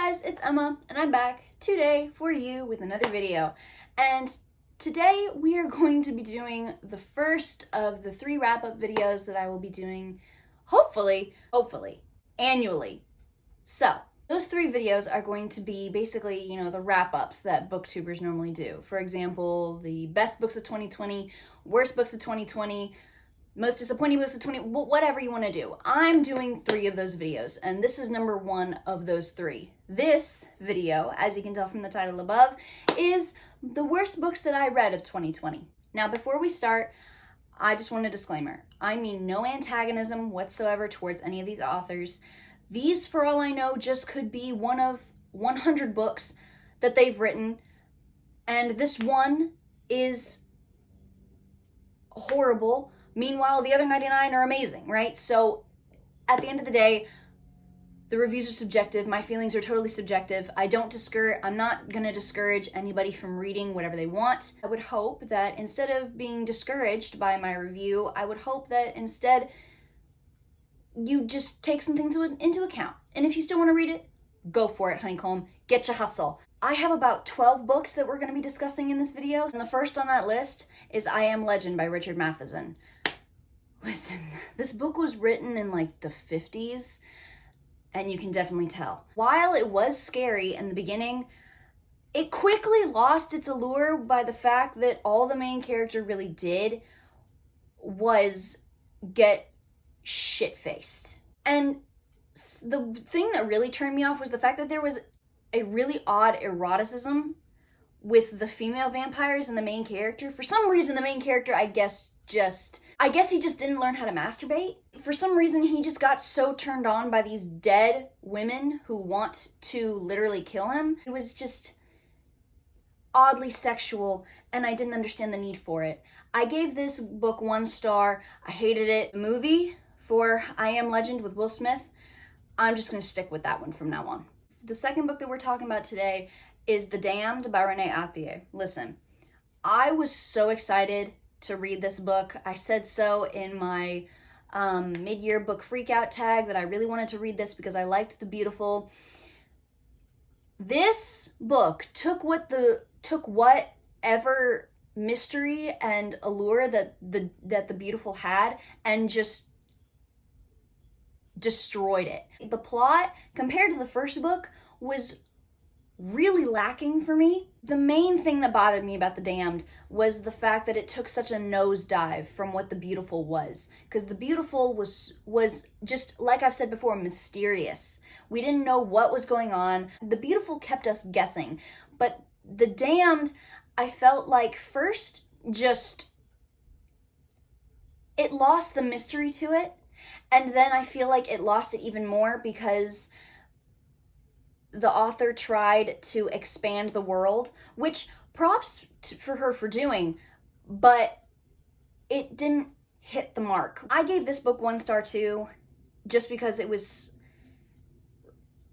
guys, it's Emma, and I'm back today for you with another video. And today we are going to be doing the first of the 3 wrap-up videos that I will be doing, hopefully, annually. So, those 3 videos are going to be basically, the wrap-ups that booktubers normally do. For example, the best books of 2020, worst books of 2020, most disappointing books of 20, whatever you want to do. I'm doing 3 of those videos, and this is number 1 of those 3. This video, as you can tell from the title above, is the worst books that I read of 2020. Now, before we start, I just want a disclaimer. I mean no antagonism whatsoever towards any of these authors. These, for all I know, just could be one of 100 books that they've written, and this one is horrible. Meanwhile, the other 99 are amazing, right? So at the end of the day, the reviews are subjective. My feelings are totally subjective. I'm not going to discourage anybody from reading whatever they want. I would hope that instead of being discouraged by my review, I would hope that instead you just take some things into account. And if you still want to read it, go for it, honeycomb. Get your hustle. I have about 12 books that we're going to be discussing in this video. And the first on that list is I Am Legend by Richard Matheson. Listen, this book was written in like the 50s, and you can definitely tell. While it was scary in the beginning, it quickly lost its allure by the fact that all the main character really did was get shit-faced. And the thing that really turned me off was the fact that there was a really odd eroticism with the female vampires and the main character. For some reason, the main character, I guess he just didn't learn how to masturbate. For some reason, he just got so turned on by these dead women who want to literally kill him. It was just oddly sexual, and I didn't understand the need for it. I gave this book 1 star. I hated it. The movie for I Am Legend with Will Smith, I'm just going to stick with that one from now on. The second book that we're talking about today is The Damned by Renee Ahdieh. Listen, I was so excited to read this book. I said so in my mid-year book freakout tag that I really wanted to read this because I liked the beautiful. This book took whatever mystery and allure that the beautiful had and just destroyed it. The plot, compared to the first book, was really lacking for me. The main thing that bothered me about The Damned was the fact that it took such a nosedive from what The Beautiful was. Because The Beautiful was just, like I've said before, mysterious. We didn't know what was going on. The Beautiful kept us guessing. But The Damned, I felt like first just, it lost the mystery to it. And then I feel like it lost it even more because the author tried to expand the world, which props for her for doing, but it didn't hit the mark. I gave this book 1 star too, just because it was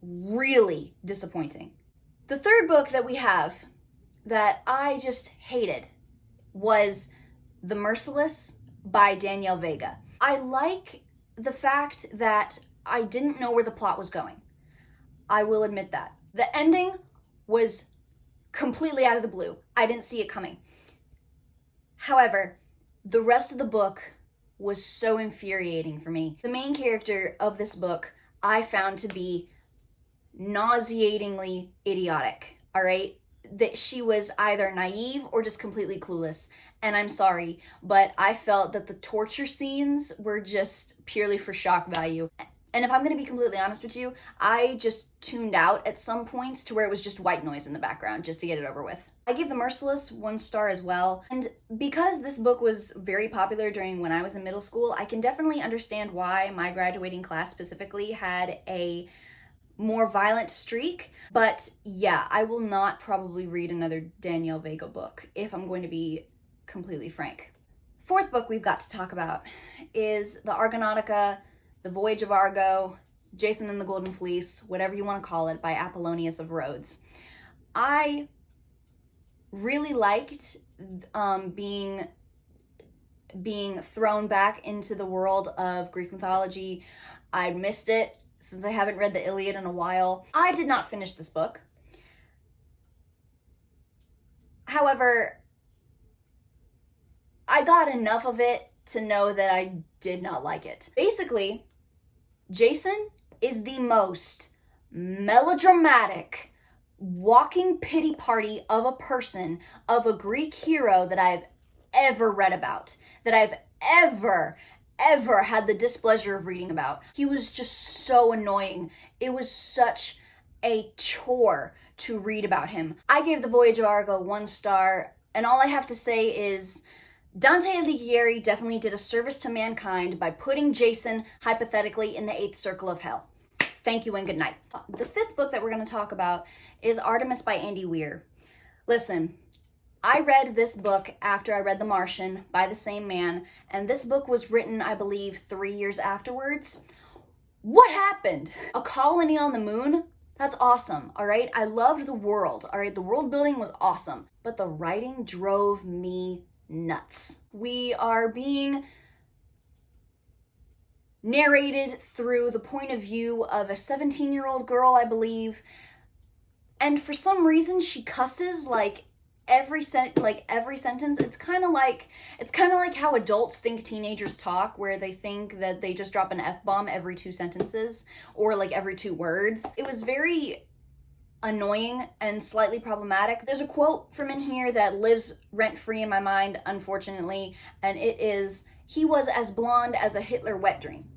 really disappointing. The third book that we have that I just hated was The Merciless by Danielle Vega. I like the fact that I didn't know where the plot was going. I will admit that. The ending was completely out of the blue. I didn't see it coming. However, the rest of the book was so infuriating for me. The main character of this book I found to be nauseatingly idiotic, all right? That she was either naive or just completely clueless. And I'm sorry, but I felt that the torture scenes were just purely for shock value. And if I'm going to be completely honest with you, I just tuned out at some points to where it was just white noise in the background just to get it over with. I gave The Merciless 1 star as well. And because this book was very popular during when I was in middle school, I can definitely understand why my graduating class specifically had a more violent streak. But yeah, I will not probably read another Danielle Vega book, if I'm going to be completely frank. Fourth book we've got to talk about is the Argonautica, The Voyage of Argo, Jason and the Golden Fleece, whatever you want to call it, by Apollonius of Rhodes. I really liked being thrown back into the world of Greek mythology. I missed it since I haven't read the Iliad in a while. I did not finish this book. However, I got enough of it to know that I did not like it. Basically, Jason is the most melodramatic walking pity party of a person, of a Greek hero that I've ever read about, that I've ever had the displeasure of reading about. He was just so annoying. It was such a chore to read about him. I gave the Voyage of Argo 1 star, and all I have to say is Dante Alighieri definitely did a service to mankind by putting Jason, hypothetically, in the 8th circle of hell. Thank you and good night. The 5th book that we're going to talk about is Artemis by Andy Weir. Listen, I read this book after I read The Martian by the same man, and this book was written, I believe, 3 years afterwards. What happened? A colony on the moon? That's awesome, all right? I loved the world, all right? The world building was awesome, but the writing drove me nuts. We are being narrated through the point of view of a 17-year-old girl, I believe, and for some reason she cusses like every sentence. It's kind of like how adults think teenagers talk, where they think that they just drop an F-bomb every 2 sentences or like every 2 words. It was very annoying and slightly problematic. There's a quote from in here that lives rent-free in my mind, unfortunately, and it is, "He was as blonde as a Hitler wet dream."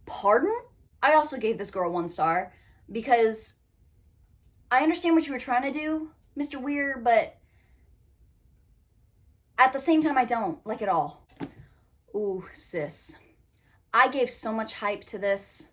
Pardon? I also gave this girl 1 star because I understand what you were trying to do, Mr. Weir, but at the same time I don't like it all. Ooh, sis. I gave so much hype to this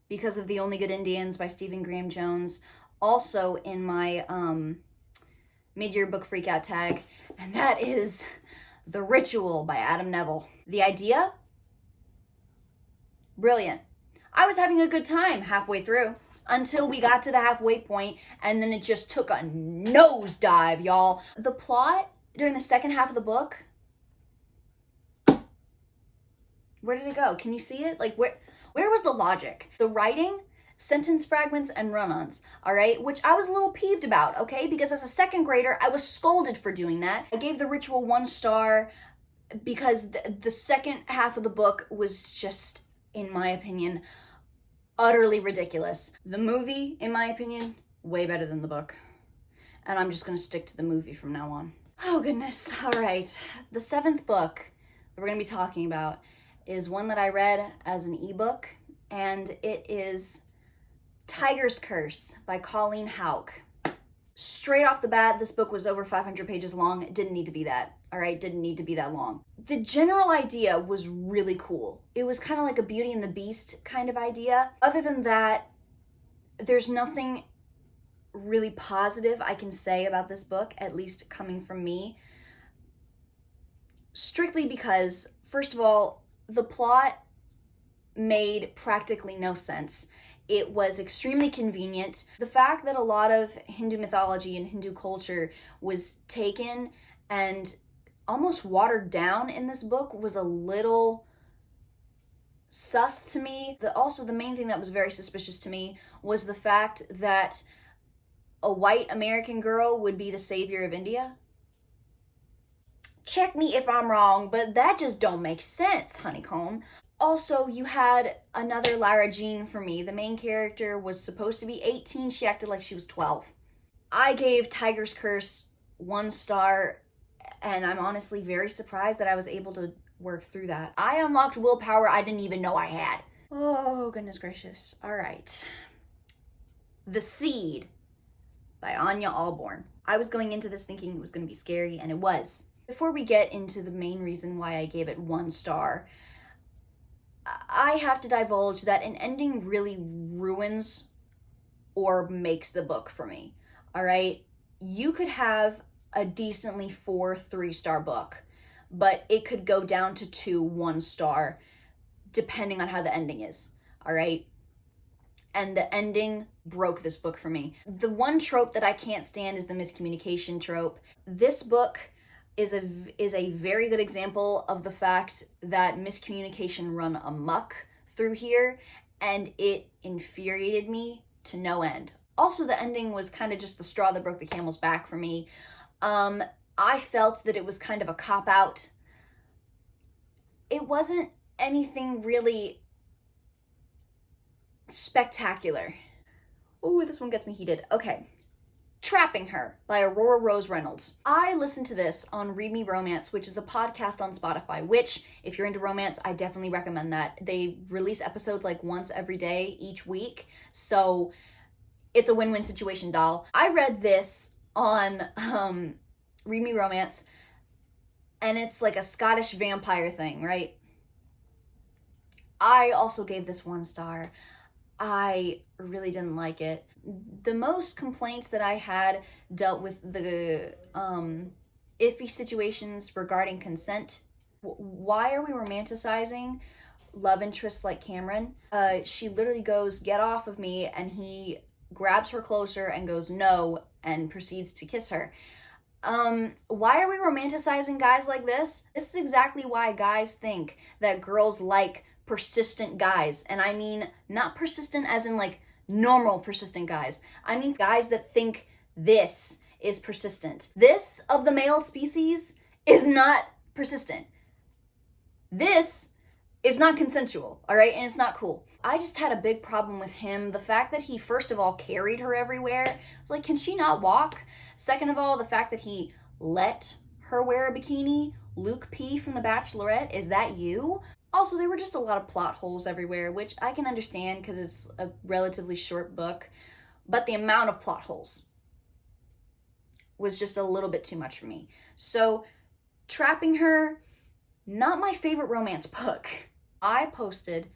because of The Only Good Indians by Stephen Graham Jones, also in my mid-year book freakout tag, and that is The Ritual by Adam Neville. The idea? Brilliant. I was having a good time halfway through until we got to the halfway point, and then it just took a nosedive, y'all. The plot during the second half of the book, where did it go? Can you see it? Like, where was the logic? The writing, sentence fragments, and run-ons, all right? Which I was a little peeved about, okay? Because as a second grader, I was scolded for doing that. I gave The Ritual 1 star because the second half of the book was just, in my opinion, utterly ridiculous. The movie, in my opinion, way better than the book. And I'm just gonna stick to the movie from now on. Oh goodness, all right. The 7th book that we're gonna be talking about is one that I read as an ebook, and it is Tiger's Curse by Colleen Houck. Straight off the bat, this book was over 500 pages long. It didn't need to be that, all right? Didn't need to be that long. The general idea was really cool. It was kind of like a Beauty and the Beast kind of idea. Other than that, there's nothing really positive I can say about this book, at least coming from me. Strictly because, first of all, the plot made practically no sense. It was extremely convenient. The fact that a lot of Hindu mythology and Hindu culture was taken and almost watered down in this book was a little sus to me. Also, the main thing that was very suspicious to me was the fact that a white American girl would be the savior of India. Check me if I'm wrong, but that just don't make sense, honeycomb. Also, you had another Lara Jean for me. The main character was supposed to be 18. She acted like she was 12. I gave Tiger's Curse 1 star, and I'm honestly very surprised that I was able to work through that. I unlocked willpower I didn't even know I had. Oh, goodness gracious. All right. The Seed by Ania Ahlborn. I was going into this thinking it was going to be scary, and it was. Before we get into the main reason why I gave it 1 star, I have to divulge that an ending really ruins or makes the book for me, all right? You could have a decently 4 3-star book, but it could go down to 2 1 star, depending on how the ending is, all right? And the ending broke this book for me. The one trope that I can't stand is the miscommunication trope. This book is a very good example of the fact that miscommunication run amok through here, and it infuriated me to no end. Also, the ending was kind of just the straw that broke the camel's back for me. I felt that it was kind of a cop-out. It wasn't anything really spectacular. Ooh, this one gets me heated. Okay. Trapping Her by Aurora Rose Reynolds. I listened to this on Read Me Romance, which is a podcast on Spotify, which, if you're into romance, I definitely recommend that. They release episodes like once every day, each week, so it's a win-win situation, doll. I read this on Read Me Romance, and it's like a Scottish vampire thing, right? I also gave this 1 star. I really didn't like it. The most complaints that I had dealt with the iffy situations regarding consent. Why are we romanticizing love interests like Cameron? She literally goes, "Get off of me," and he grabs her closer and goes, "No," and proceeds to kiss her. Why are we romanticizing guys like this? This is exactly why guys think that girls like persistent guys. And I mean, not persistent as in like normal persistent guys. I mean guys that think this is persistent. This of the male species is not persistent. This is not consensual, all right? And it's not cool. I just had a big problem with him. The fact that he, first of all, carried her everywhere. I was like, can she not walk? Second of all, the fact that he let her wear a bikini. Luke P. from The Bachelorette, is that you? Also, there were just a lot of plot holes everywhere, which I can understand because it's a relatively short book, but the amount of plot holes was just a little bit too much for me. So, Trapping Her, not my favorite romance book. I posted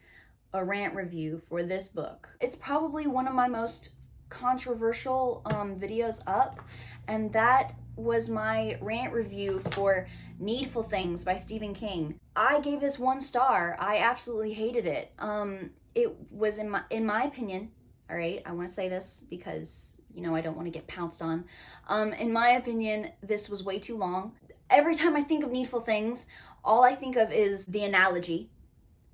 a rant review for this book. It's probably one of my most controversial videos up, and that was my rant review for Needful Things by Stephen King. I gave this 1 star. I absolutely hated it. It was, in my opinion, all right, I want to say this because, you know, I don't want to get pounced on. In my opinion, this was way too long. Every time I think of Needful Things, all I think of is the analogy,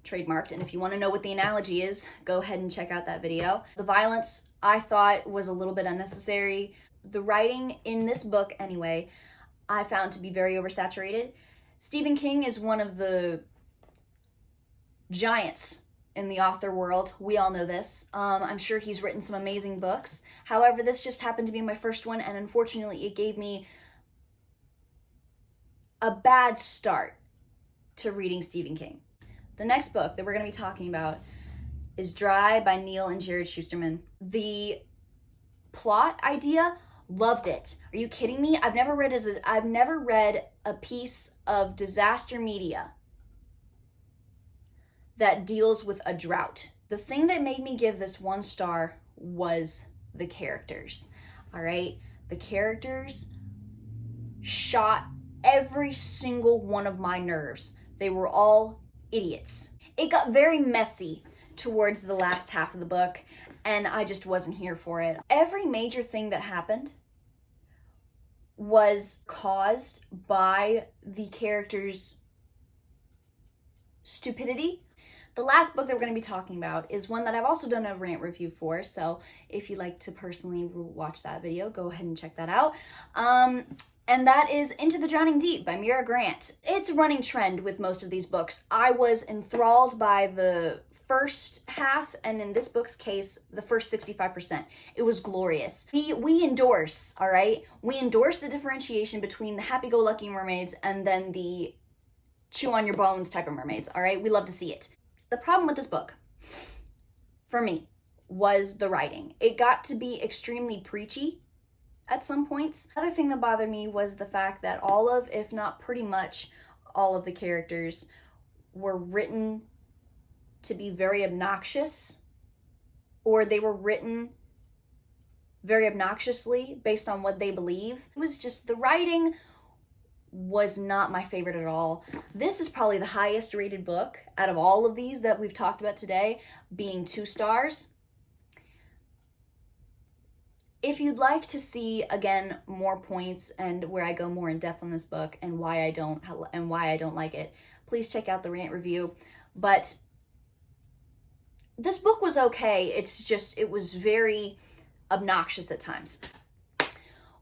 trademarked, and if you want to know what the analogy is, go ahead and check out that video. The violence, I thought, was a little bit unnecessary. The writing in this book, anyway, I found to be very oversaturated. Stephen King is one of the giants in the author world. We all know this. I'm sure he's written some amazing books. However, this just happened to be my first one, and unfortunately, it gave me a bad start to reading Stephen King. The next book that we're going to be talking about is Dry by Neal and Jarrod Shusterman. The plot idea, loved it. Are you kidding me? I've never read a piece of disaster media that deals with a drought. The thing that made me give this 1 star was the characters. All right? The characters shot every single one of my nerves. They were all idiots. It got very messy towards the last half of the book, and I just wasn't here for it. Every major thing that happened was caused by the characters' stupidity. The last book that we're going to be talking about is one that I've also done a rant review for, so if you'd like to personally watch that video, go ahead and check that out. And that is Into the Drowning Deep by Mira Grant. It's a running trend with most of these books. I was enthralled by the first half, and in this book's case, the first 65%. It was glorious. We endorse, all right? We endorse the differentiation between the happy-go-lucky mermaids and then the chew-on-your-bones type of mermaids, all right? We love to see it. The problem with this book, for me, was the writing. It got to be extremely preachy at some points. Another thing that bothered me was the fact that all of, if not pretty much, all of the characters were written to be very obnoxious, or they were written very obnoxiously based on what they believe. It was just, the writing was not my favorite at all. This is probably the highest rated book out of all of these that we've talked about today, being 2 stars. If you'd like to see, again, more points and where I go more in depth on this book and why I don't like it, please check out the rant review. But this book was okay. It's just, it was very obnoxious at times.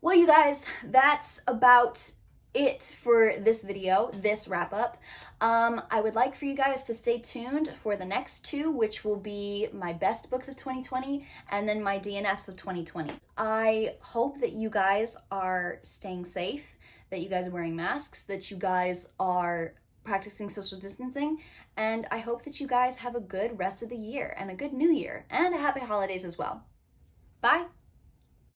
Well, you guys, that's about it for this video, this wrap up. I would like for you guys to stay tuned for the next two, which will be my best books of 2020 and then my DNFs of 2020. I hope that you guys are staying safe, that you guys are wearing masks, that you guys are practicing social distancing, and I hope that you guys have a good rest of the year and a good new year and a happy holidays as well. Bye.